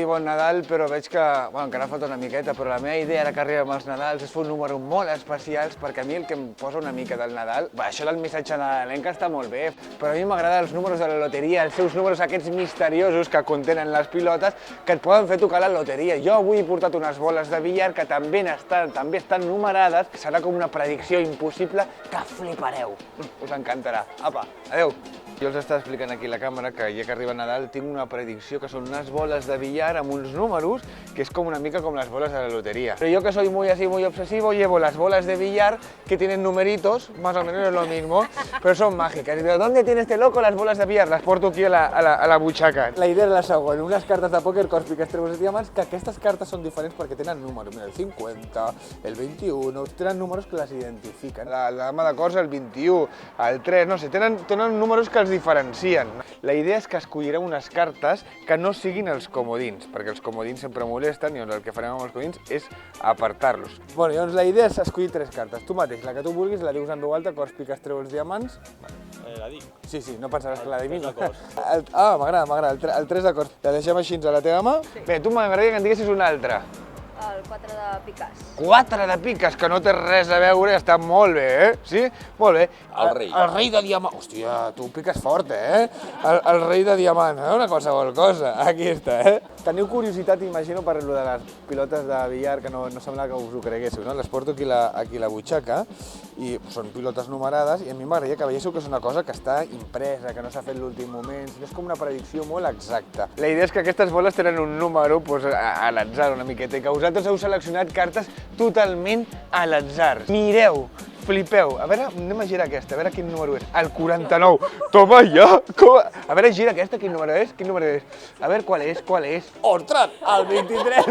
bon Nadal, però veig que, bueno, encara falta una miqueta, però la meva idea ara que arribem als Nadals és fer un número molt especial, perquè a mi el que em posa una mica del Nadal, això del missatge nadalenc està molt bé, però a mi m'agraden els números de la loteria, els seus números aquests misteriosos que contenen les pilotes, que et poden fer tocar la loteria. Jo avui he portat unes boles de billar que també estan numerades, serà com una predicció impossible que flipareu. Us encantarà. Apa, adeu! Jo els estava explicant aquí a la càmera que ja que arriba Nadal tinc una predicció que són unes boles de billar amb uns números que és com una mica com las bolas de la lotería. Pero yo que soy muy obsesivo llevo las bolas de billar que tienen numeritos, más o menos es lo mismo, pero son mágicas. Y digo, ¿dónde tiene este loco las bolas de billar? Las porto aquí a la butxaca. La idea era la següent, unes cartes de pòquer, cors, piques, treus i diamants, que aquestes cartes són diferents perquè tenen números. Mira, el 50, el 21, tenen números que les identifiquen. La dama de cors, el 21, el 3, no sé, tenen números que els diferencien. La idea és que escollirem unes cartes que no siguin els comodins, perquè els comodins sempre molesten i el que farem amb els comodins és apartar-los. Bueno, llavors la idea és escollir 3 cartes. Tu mateix, la que tu vulguis, la dius en veu alta, cors, piques, treus, diamants. La dic. Sí, no pensaràs que l'adivino. M'agrada. El 3 de cors. La deixem així a la teva mà. Bé, tu m'agradaria que en diguessis un altre. El 4 de piques. 4 de piques, que no té res a veure, està molt bé, eh? Sí? Molt bé. El rei. El rei de diamant. Hòstia, tu piques fort, eh? El rei de diamant, una qualsevol cosa. Aquí està, eh? Teniu curiositat, imagino, per lo de les pilotes de billar, que no sembla que us ho creguéssiu, no? Les porto aquí a la butxaca i són pilotes numerades i a mi m'agradaria que veiéssiu que és una cosa que està impresa, que no s'ha fet l'últim moment, és com una predicció molt exacta. La idea és que aquestes boles tenen un número a l'atzar una miqueta i que vosaltres heu seleccionat cartes totalment a l'atzar. Mireu, flipeu. A veure, anem a girar aquesta, a veure quin número és. El 49. Toma ja! A veure, gira aquesta, quin número és? A veure, qual és? Ostres, el 23!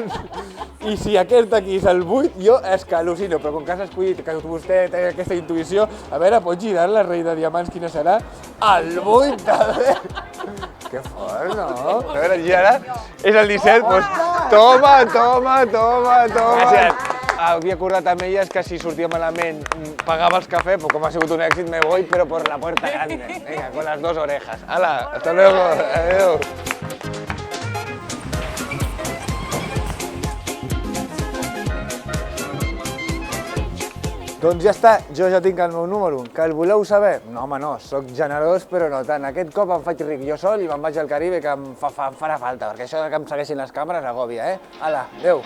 I si aquest aquí és el 8, jo és que al·lucino, però com que has escollit, que vostè té aquesta intuïció, a veure, pots girar la rei de diamants, quina serà? El 8, també! Que fort, no? A veure, gira. És el 17, doncs toma! Gràcies. Havia acordat amb elles que si sortia malament pagava els cafè, però com ha sigut un èxit me voy, però por la puerta grande. Venga, con las 2 orejas. Hala, hasta luego. Adeu. Doncs ja està, jo ja tinc el meu número. Que el voleu saber? No, home, no, soc generós, però no tant. Aquest cop em faig ric jo sol i me'n vaig al Caribe, que em farà falta, perquè això que em segueixin les càmeres agòbia, eh? Hala, adeu.